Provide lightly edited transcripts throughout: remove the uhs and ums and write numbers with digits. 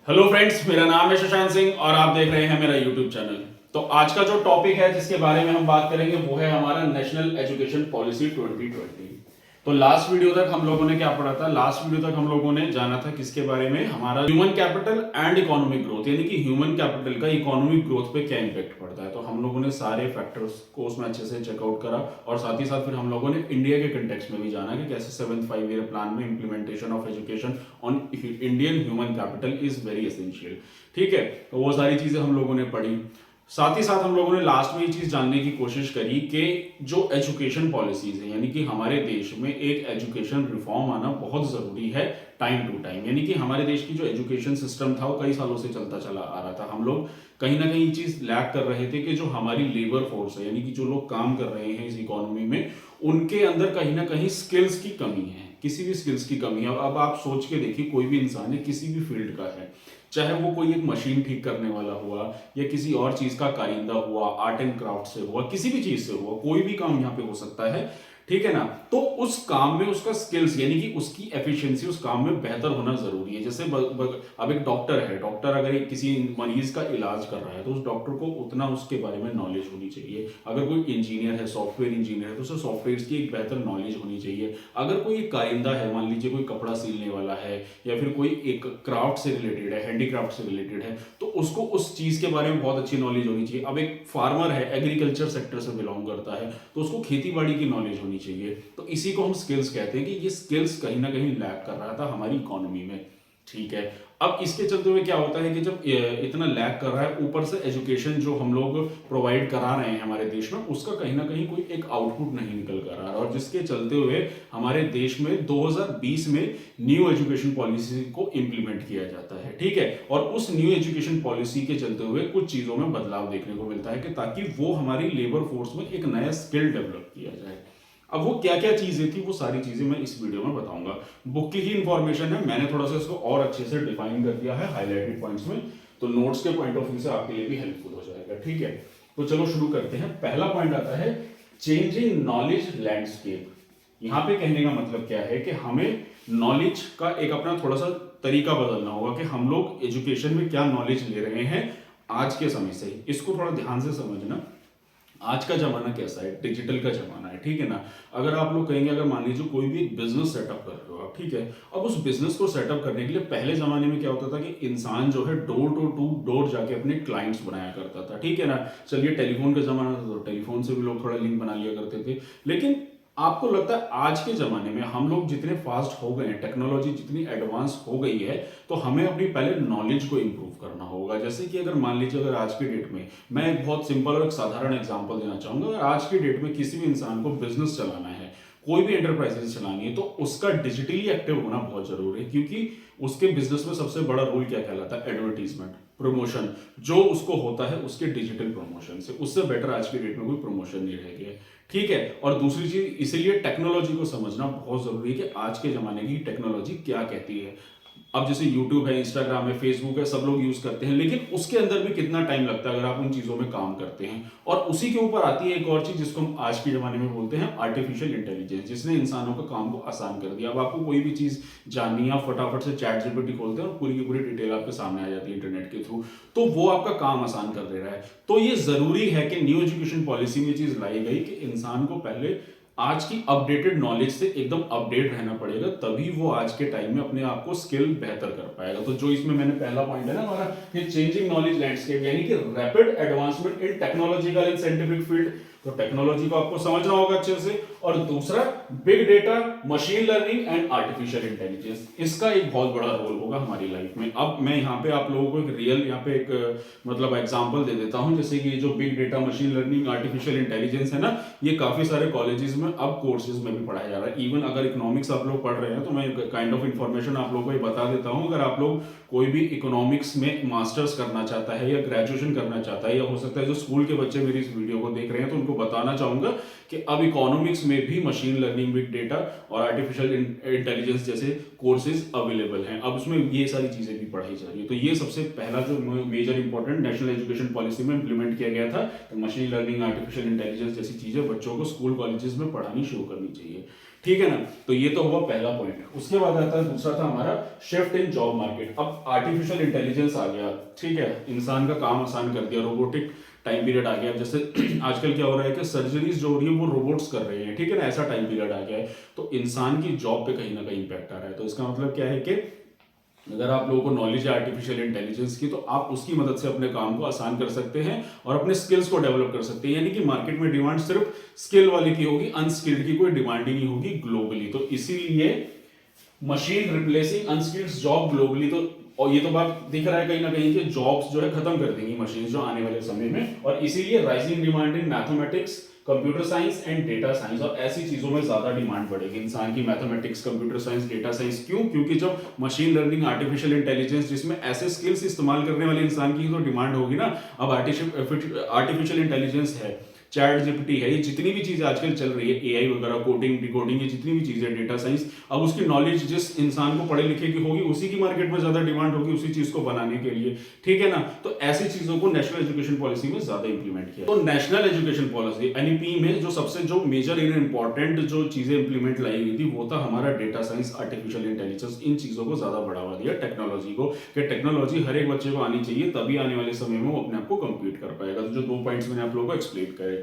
Hello friends, मेरा नाम है शशांक सिंह और आप देख रहे हैं मेरा यूट्यूब चैनल। तो आज का जो टॉपिक है जिसके बारे में हम बात करेंगे वो है हमारा नेशनल एजुकेशन पॉलिसी 2020। तो लास्ट वीडियो तक हम लोगों ने क्या पढ़ा था? लास्ट वीडियो तक हम लोगों ने जाना था किसके बारे में? हमारा human capital and economic growth, यानी कि ह्यूमन कैपिटल का इकोनॉमिक ग्रोथ पे क्या इंपैक्ट पड़ता है। तो हम लोगों ने सारे फैक्टर्स को उसमें अच्छे से चेकआउट करा और साथ ही साथ फिर हम लोगों ने इंडिया के कंटेक्स्ट में भी जाना कि कैसे 7th 5 ईयर प्लान में implementation of education on Indian human capital is very essential. ठीक है, तो वो सारी चीजें हम लोगों ने पढ़ी। साथ ही साथ हम लोगों ने लास्ट में ये चीज जानने की कोशिश करी कि जो एजुकेशन पॉलिसीज है, यानी कि हमारे देश में एक एजुकेशन रिफॉर्म आना बहुत जरूरी है टाइम टू टाइम। यानी कि हमारे देश की जो एजुकेशन सिस्टम था वो कई सालों से चलता चला आ रहा था। हम लोग कहीं ना कहीं चीज लैक कर रहे थे कि जो हमारी लेबर फोर्स है, यानी कि जो लोग काम कर रहे हैं इस इकोनॉमी में, उनके अंदर कहीं ना कहीं स्किल्स की कमी है। किसी भी स्किल्स की कमी है। अब आप सोच के देखिए, कोई भी इंसान है किसी भी फील्ड का है, चाहे वो कोई एक मशीन ठीक करने वाला हुआ या किसी और चीज का कारिंदा हुआ, आर्ट एंड क्राफ्ट से हुआ, किसी भी चीज से हुआ, कोई भी काम यहाँ पे हो सकता है। ठीक है ना? तो उस काम में उसका स्किल्स यानी कि उसकी एफिशिएंसी उस काम में बेहतर होना जरूरी है। जैसे अब एक डॉक्टर है, डॉक्टर अगर किसी मरीज का इलाज कर रहा है तो उस डॉक्टर को उतना उसके बारे में नॉलेज होनी चाहिए। अगर कोई इंजीनियर है, सॉफ्टवेयर इंजीनियर है, तो उसे सॉफ्टवेयर की एक बेहतर नॉलेज होनी चाहिए। अगर कोई एक कारिंदा है, मान लीजिए कोई कपड़ा सीलने वाला है या फिर कोई एक क्राफ्ट से रिलेटेड है, हैंडीक्राफ्ट से रिलेटेड है, तो उसको उस चीज के बारे में बहुत अच्छी नॉलेज होनी चाहिए। अब एक फार्मर है, एग्रीकल्चर सेक्टर से बिलोंग करता है, तो उसको खेती बाड़ी की नॉलेज होनी चाहिए। तो इसी को हम स्किल्स कहते हैं कि ये स्किल्स कहीं ना कहीं लैक कर रहा था हमारी इकोनॉमी में। ठीक है, अब इसके चलते हुए क्या होता है कि जब इतना लैक कर रहा है, ऊपर से एजुकेशन जो हम लोग प्रोवाइड करा रहे हैं हमारे देश में, उसका कहीं ना कहीं कोई एक आउटपुट नहीं निकल कर आ रहा, और जिसके चलते हुए हमारे देश में 2020 में न्यू एजुकेशन पॉलिसी को इंप्लीमेंट किया जाता है। ठीक है, और उस न्यू एजुकेशन पॉलिसी के चलते हुए कुछ चीजों में बदलाव देखने को मिलता है कि ताकि वो हमारी लेबर फोर्स में एक नया स्किल डेवलप किया जाए। अब वो क्या क्या चीजें थी, वो सारी चीजें मैं इस वीडियो में बताऊंगा। बुक की ही इंफॉर्मेशन है, मैंने थोड़ा सा इसको और अच्छे से डिफाइन कर दिया है हाईलाइटेड पॉइंट्स में, तो नोट्स के पॉइंट ऑफ व्यू से आपके लिए भी हेल्पफुल हो जाएगा। ठीक है, तो चलो शुरू करते हैं। पहला पॉइंट आता है चेंजिंग नॉलेज लैंडस्केप। यहाँ पे कहने का मतलब क्या है कि हमें नॉलेज का एक अपना थोड़ा सा तरीका बदलना होगा कि हम लोग एजुकेशन में क्या नॉलेज ले रहे हैं आज के समय से। इसको थोड़ा ध्यान से समझना। आज का जमाना कैसा है? डिजिटल का जमाना है। ठीक है ना? अगर आप लोग कहेंगे, अगर मान लीजिए कोई भी एक बिजनेस सेटअप कर रहे हो आप, ठीक है, अब उस बिजनेस को सेटअप करने के लिए पहले जमाने में क्या होता था कि इंसान जो है डोर टू डोर जाके अपने क्लाइंट्स बनाया करता था। ठीक है ना? चलिए, टेलीफोन का जमाना था तो टेलीफोन से भी लोग थोड़ा लिंक बना लिया करते थे। लेकिन आपको लगता है आज के जमाने में हम लोग जितने फास्ट हो गए हैं, टेक्नोलॉजी जितनी एडवांस हो गई है, तो हमें अपनी पहले नॉलेज को इंप्रूव करना होगा। जैसे कि अगर मान लीजिए, अगर आज की डेट में मैं एक बहुत सिंपल और एक साधारण एग्जांपल देना चाहूंगा, अगर आज की डेट में किसी भी इंसान को बिजनेस चलाना है, कोई भी एंटरप्राइजेस चलानी है, तो उसका डिजिटली एक्टिव होना बहुत जरूरी है। क्योंकि उसके बिजनेस में सबसे बड़ा रोल क्या कहलाता है? Advertisement, promotion. जो उसको होता है उसके डिजिटल प्रमोशन से, उससे बेटर आज की डेट में कोई प्रमोशन नहीं रह गया। ठीक है, और दूसरी चीज, इसीलिए टेक्नोलॉजी को समझना बहुत जरूरी है कि आज के जमाने की टेक्नोलॉजी क्या कहती है। अब जैसे यूट्यूब है, इंस्टाग्राम है, फेसबुक है, सब लोग यूज करते हैं, लेकिन उसके अंदर भी कितना टाइम लगता है अगर आप उन चीजों में काम करते हैं। और उसी के ऊपर आती है एक और चीज जिसको हम आज के जमाने में बोलते हैं आर्टिफिशियल इंटेलिजेंस, जिसने इंसानों का काम को आसान कर दिया। अब आपको कोई भी चीज जाननी है, आप फटाफट से चैट जीपीटी खोलते हैं और पूरी की पूरी डिटेल आपके सामने आ जाती है इंटरनेट के थ्रू, तो वो आपका काम आसान कर दे रहा है। तो ये जरूरी है कि न्यू एजुकेशन पॉलिसी में चीज लाई गई कि इंसान को पहले आज की अपडेटेड नॉलेज से एकदम अपडेट रहना पड़ेगा, तभी वो आज के टाइम में अपने आप को स्किल बेहतर कर पाएगा। तो जो इसमें मैंने पहला पॉइंट है ना हमारा, ये चेंजिंग नॉलेज लैंडस्केप, यानी कि rapid advancement in technological and scientific field. तो टेक्नोलॉजी को आपको समझना होगा अच्छे से। और दूसरा, big data, machine learning and artificial intelligence, इसका एक बहुत बड़ा रोल होगा हमारी लाइफ में। अब मैं यहाँ पे आप लोगों को एक रियल यहाँ पे एक मतलब एग्जांपल दे देता हूँ। जैसे कि जो big data, machine learning, artificial intelligence है ना, ये काफी सारे कॉलेजेस में अब कोर्सेज में भी पढ़ाया जा रहा है। इवन अगर इकोनॉमिक्स आप लोग पढ़ रहे हैं तो मैं काइंड ऑफ इन्फॉर्मेशन आप लोगों को ये बता देता हूँ। अगर आप लोग कोई भी इकोनॉमिक्स में मास्टर्स करना चाहता है या ग्रेजुएशन करना चाहता है, या हो सकता है जो स्कूल के बच्चे मेरी इस वीडियो को देख रहे हैं, तो उनको बताना चाहूंगा कि अब इकोनॉमिक्स में भी मशीन लर्निंग, बिग डेटा और आर्टिफिशियल इंटेलिजेंस जैसे कोर्सेज अवेलेबल हैं। अब उसमें ये सारी चीजें भी पढ़ाई जा रही है। तो ये सबसे पहला जो major important national education policy में इंप्लीमेंट किया गया था, तो मशीन लर्निंग, आर्टिफिशियल इंटेलिजेंस जैसी चीजें बच्चों को स्कूल कॉलेजेस में पढ़ानी शुरू करनी चाहिए। ठीक है ना। तो ये तो हुआ पहला पॉइंट। उसके बाद आता है दूसरा था हमारा शिफ्ट इन जॉब मार्केट। अब आर्टिफिशियल इंटेलिजेंस आ गया, ठीक है, इंसान का काम आसान कर दिया, रोबोटिक टाइम पीरियड आ गया। जैसे आजकल क्या हो रहा है कि सर्जरीज जो हो रही है वो रोबोट्स कर रहे हैं, ठीक है ना, ऐसा टाइम पीरियड आ गया है। तो इंसान की जॉब पे कहीं ना कहीं इंपैक्ट आ रहा है। तो इसका मतलब क्या है कि अगर आप लोगों को नॉलेज है आर्टिफिशियल इंटेलिजेंस की, तो आप उसकी मदद से अपने काम को आसान कर सकते हैं और अपने स्किल्स को डेवलप कर सकते हैं। यानी कि मार्केट में डिमांड सिर्फ स्किल वाले की होगी, अनस्किल्ड की कोई डिमांड ही नहीं होगी ग्लोबली। तो इसीलिए machine replacing unskilled job globally. तो और ये तो बात दिख रहा है कहीं ना कहीं कि जॉब्स जो है खत्म कर देंगी मशीन जो आने वाले समय में। और इसीलिए rising demand in mathematics, computer science and data science, और ऐसी चीजों में ज्यादा डिमांड बढ़ेगी इंसान की, mathematics, computer science, data science. क्यों? क्योंकि जब मशीन लर्निंग, आर्टिफिशियल इंटेलिजेंस, जिसमें ऐसे स्किल्स इस्तेमाल करने वाले इंसान की तो डिमांड होगी ना। अब आर्टिफिशियल इंटेलिजेंस है, चैट जीपीटी है, ये जितनी भी चीजें आजकल चल रही है, एआई वगैरह, कोडिंग, डिकोडिंग, ये जितनी भी चीजें, डेटा साइंस, अब उसकी नॉलेज जिस इंसान को पढ़े लिखे की होगी उसी की मार्केट में ज्यादा डिमांड होगी उसी चीज को बनाने के लिए, ठीक है ना। तो ऐसी चीजों को नेशनल एजुकेशन पॉलिसी में ज्यादा इंप्लीमेंट किया। तो नेशनल एजुकेशन पॉलिसी एनईपी में जो सबसे जो मेजर इंपॉर्टेंट जो चीजें इंप्लीमेंट लाई गई थी वो था हमारा डेटा साइंस, आर्टिफिशियल इंटेलिजेंस। इन चीजों को ज्यादा बढ़ावा दिया, टेक्नोलॉजी को, कि टेक्नोलॉजी हर एक बच्चे को आनी चाहिए, तभी आने वाले समय में वो अपने आप को कंप्लीट कर पाएगा। तो जो 2 पॉइंट्स मैंने आप लोगों को एक्सप्लेन करे।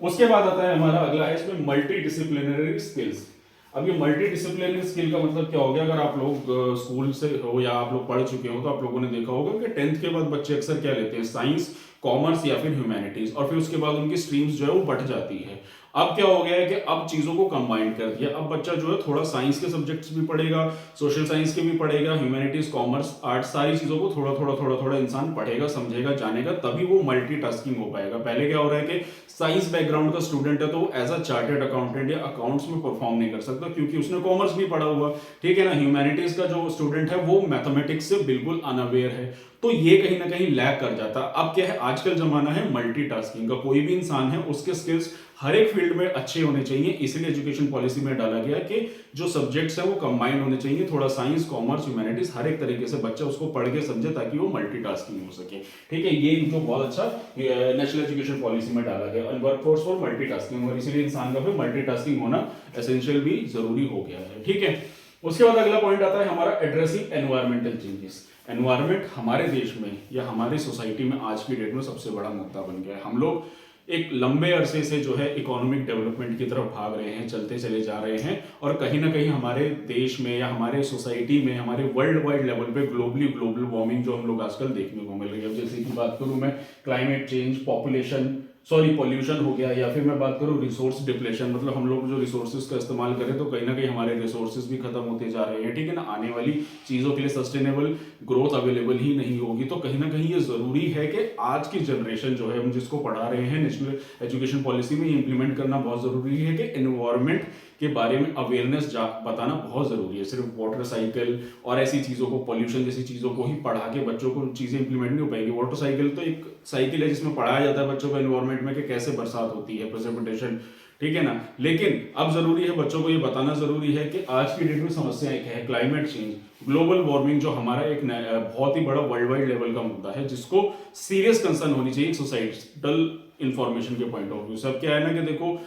उसके बाद आता है हमारा अगला है इसमें मल्टी डिसिप्लिनरी स्किल्स। अब ये मल्टी डिसिप्लिनरी स्किल का मतलब क्या हो गया? अगर आप लोग स्कूल से हो या आप लोग पढ़ चुके हो तो आप लोगों ने देखा होगा कि 10th के बाद बच्चे अक्सर क्या लेते हैं, साइंस, कॉमर्स या फिर ह्यूमैनिटीज, और फिर उसके बाद उनकी स्ट्रीम्स जो है वो बढ़ जाती है। अब क्या हो गया है कि अब चीजों को कंबाइन कर दिया। अब बच्चा जो है थोड़ा साइंस के सब्जेक्ट्स भी पढ़ेगा, सोशल साइंस के भी पढ़ेगा, ह्यूमैनिटीज, कॉमर्स, आर्ट, सारी चीजों को थोड़ा थोड़ा थोड़ा थोड़ा इंसान पढ़ेगा, समझेगा, जानेगा, तभी वो मल्टीटास्किंग हो पाएगा। पहले क्या हो रहा है कि साइंस बैकग्राउंड का स्टूडेंट है तो वो एज अ चार्टर्ड अकाउंटेंट या अकाउंट्स में परफॉर्म नहीं कर सकता क्योंकि उसने कॉमर्स भी पढ़ा हुआ, ठीक है ना। ह्यूमैनिटीज का जो स्टूडेंट है वो मैथमेटिक्स से बिल्कुल अनअवेयर है, तो ये कहीं ना कहीं लैग कर जाता। अब क्या है, आजकल जमाना है मल्टीटास्किंग का। कोई भी इंसान है उसके स्किल्स हर एक फील्ड में अच्छे होने चाहिए, इसलिए एजुकेशन पॉलिसी में डाला गया कि जो सब्जेक्ट्स है वो कंबाइन होने चाहिए, थोड़ा साइंस, कॉमर्स, ह्यूमैनिटीज, हर एक तरीके से बच्चा उसको पढ़ के समझे ताकि वो मल्टीटास्किंग हो सके, ठीक है। ये जो बहुत अच्छा नेशनल एजुकेशन पॉलिसी में डाला गया, वर्कफोर्स फॉर मल्टीटास्किंग, और इसीलिए इंसान का फिर मल्टीटास्किंग होना एसेंशियल भी जरूरी हो गया है, ठीक है। उसके बाद अगला पॉइंट आता है हमारा एड्रेसिंग एनवायरमेंटल चेंजेस। एनवायरमेंट हमारे देश में या हमारी सोसाइटी में आज की डेट में सबसे बड़ा मुद्दा बन गया है। हम लोग एक लंबे अरसे से जो है इकोनॉमिक डेवलपमेंट की तरफ भाग रहे हैं, चलते चले जा रहे हैं, और कहीं ना कहीं हमारे देश में या हमारे सोसाइटी में, हमारे वर्ल्ड वाइड लेवल पे ग्लोबल वार्मिंग जो हम लोग आजकल देखने को मिल रही है। जैसे कि बात करूं मैं क्लाइमेट चेंज, पॉल्यूशन हो गया, या फिर मैं बात करूं रिसोर्स डिप्लेशन, मतलब हम लोग जो रिसोर्सेज का इस्तेमाल करें तो कहीं ना कहीं हमारे रिसोर्सेज भी खत्म होते जा रहे हैं, ठीक है ना। आने वाली चीजों के लिए सस्टेनेबल ग्रोथ अवेलेबल ही नहीं होगी। तो कहीं ना कहीं ये जरूरी है कि आज की जनरेशन जो है हम जिसको पढ़ा रहे हैं, नेशनल एजुकेशन पॉलिसी में इंप्लीमेंट करना बहुत जरूरी है कि एनवायरमेंट के बारे में अवेयरनेस बताना बहुत जरूरी है। सिर्फ वाटर साइकिल और ऐसी चीजों को, पॉल्यूशन जैसी चीजों को ही पढ़ा के बच्चों को चीजें इंप्लीमेंट नहीं हो पाएंगी। वाटर साइकिल तो एक साइकिल है जिसमें पढ़ाया जाता है बच्चों को एनवायरमेंट में कि कैसे बरसात होती है, प्रेसिपिटेशन, ठीक है ना। लेकिन अब जरूरी है बच्चों को ये बताना जरूरी है कि आज की डेट में समस्या एक है क्लाइमेट चेंज, ग्लोबल वार्मिंग, जो हमारा एक बहुत ही बड़ा वर्ल्ड वाइड लेवल का मुद्दा है जिसको सीरियस कंसर्न होनी चाहिए सोसाइटल इंफॉर्मेशन के पॉइंट ऑफ व्यू से। अब क्या है ना कि देखो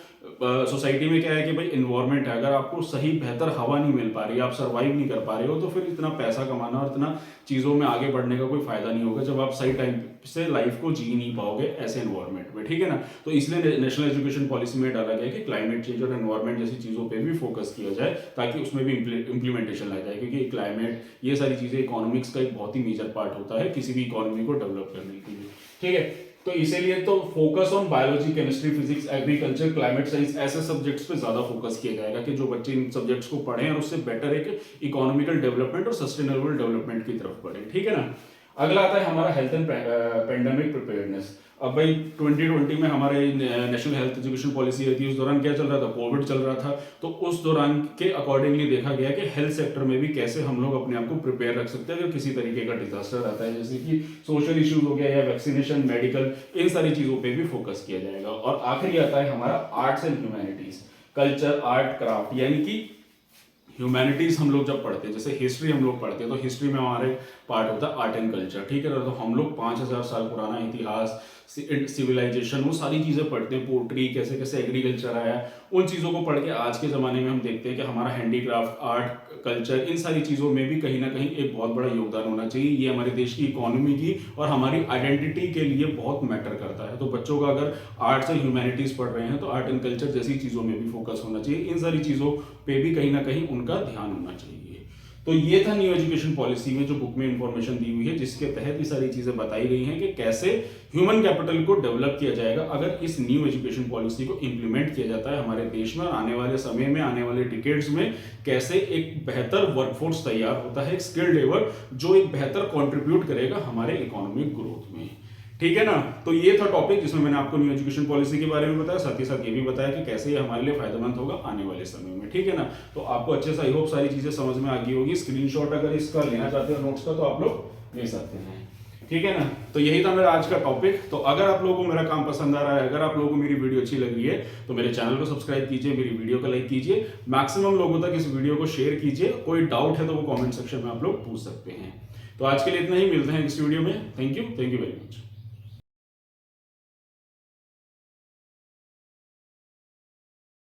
सोसाइटी में क्या है कि भाई इन्वायरमेंट है, अगर आपको सही बेहतर हवा नहीं मिल पा रही, आप सर्वाइव नहीं कर पा रहे हो, तो फिर इतना पैसा कमाना और इतना चीज़ों में आगे बढ़ने का कोई फायदा नहीं होगा जब आप सही टाइम से लाइफ को जी नहीं पाओगे ऐसे एनवायरमेंट में, ठीक है ना। तो इसलिए नेशनल एजुकेशन पॉलिसी में डाला गया कि क्लाइमेट चेंज और एनवायरमेंट जैसी चीज़ों पर भी फोकस किया जाए ताकि उसमें भी इंप्लीमेंटेशन लाया जाए, क्योंकि क्लाइमेट, ये सारी चीज़ें इकोनॉमिक्स का एक बहुत ही मेजर पार्ट होता है किसी भी इकोनॉमी को डेवलप करने के लिए, ठीक है। तो इसीलिए तो focus on biology, chemistry, physics, agriculture, climate science, ऐसे सब्जेक्ट्स पे ज्यादा फोकस किया जाएगा कि जो बच्चे इन सब्जेक्ट्स को पढ़ें और उससे बेटर एक इकोनॉमिकल डेवलपमेंट और सस्टेनेबल डेवलपमेंट की तरफ बढ़े, ठीक है ना। अगला आता है हमारा हेल्थ एंड पेंडेमिक प्रिपेयर्डनेस। अब भाई 2020 में हमारे नेशनल हेल्थ एजुकेशन पॉलिसी आई थी, उस दौरान क्या चल रहा था, कोविड चल रहा था। तो उस दौरान के अकॉर्डिंगली देखा गया कि हेल्थ सेक्टर में भी कैसे हम लोग अपने आप को प्रिपेयर रख सकते हैं अगर किसी तरीके का डिजास्टर आता है, जैसे कि सोशल इश्यूज हो गया या वैक्सीनेशन, मेडिकल, इन सारी चीजों पे भी फोकस किया जाएगा। और आखिरी आता है हमारा arts and humanities, culture, art, craft, यानी कि ह्यूमैनिटीज हम लोग जब पढ़ते हैं, जैसे हिस्ट्री हम लोग पढ़ते हैं तो हिस्ट्री में हमारे पार्ट होता है आर्ट एंड कल्चर, ठीक है ना। तो हम लोग 5000 साल पुराना इतिहास, सिविलाइजेशन, वो सारी चीजें पढ़ते हैं, पोट्री, कैसे कैसे एग्रीकल्चर आया, उन चीज़ों को पढ़ के आज के ज़माने में हम देखते हैं कि हमारा हैंडीक्राफ्ट, आर्ट, कल्चर, इन सारी चीज़ों में भी कहीं ना कहीं एक बहुत बड़ा योगदान होना चाहिए। ये हमारे देश की इकोनॉमी की और हमारी आइडेंटिटी के लिए बहुत मैटर करता है। तो बच्चों का अगर आर्ट्स और ह्यूमैनिटीज़ पढ़ रहे हैं तो आर्ट एंड कल्चर जैसी चीज़ों में भी फोकस होना चाहिए। इन सारी चीज़ों पे भी कहीं ना कहीं उनका ध्यान होना चाहिए। तो ये था न्यू एजुकेशन पॉलिसी में जो बुक में इंफॉर्मेशन दी हुई है, जिसके तहत ये सारी चीजें बताई गई हैं कि कैसे ह्यूमन कैपिटल को डेवलप किया जाएगा अगर इस न्यू एजुकेशन पॉलिसी को इंप्लीमेंट किया जाता है हमारे देश में। और आने वाले समय में, आने वाले डिकेड्स में कैसे एक बेहतर वर्कफोर्स तैयार होता है, एक स्किल्ड लेबर जो एक बेहतर कॉन्ट्रीब्यूट करेगा हमारे इकोनॉमिक ग्रोथ में। ठीक है ना। तो ये था टॉपिक जिसमें मैंने आपको न्यू एजुकेशन पॉलिसी के बारे में बताया, साथ ही साथ ये भी बताया कि कैसे ये हमारे लिए फायदेमंद होगा आने वाले समय में। ठीक है ना। तो आपको अच्छे से आई होप सारी चीजें समझ में आ गई होगी। स्क्रीनशॉट अगर इसका लेना चाहते हो नोट्स का तो आप लोग ले सकते हैं। ठीक है ना। तो यही था मेरा आज का टॉपिक। तो अगर आप लोगों को मेरा काम पसंद आ रहा है, अगर आप लोगों को मेरी वीडियो अच्छी लग रही है तो मेरे चैनल को सब्सक्राइब कीजिए, मेरी वीडियो को लाइक कीजिए, मैक्सिमम लोगों तक इस वीडियो को शेयर कीजिए। कोई डाउट है तो वो कॉमेंट सेक्शन में आप लोग पूछ सकते हैं। तो आज के लिए इतना ही, मिलते हैं इस वीडियो में। Thank you very much.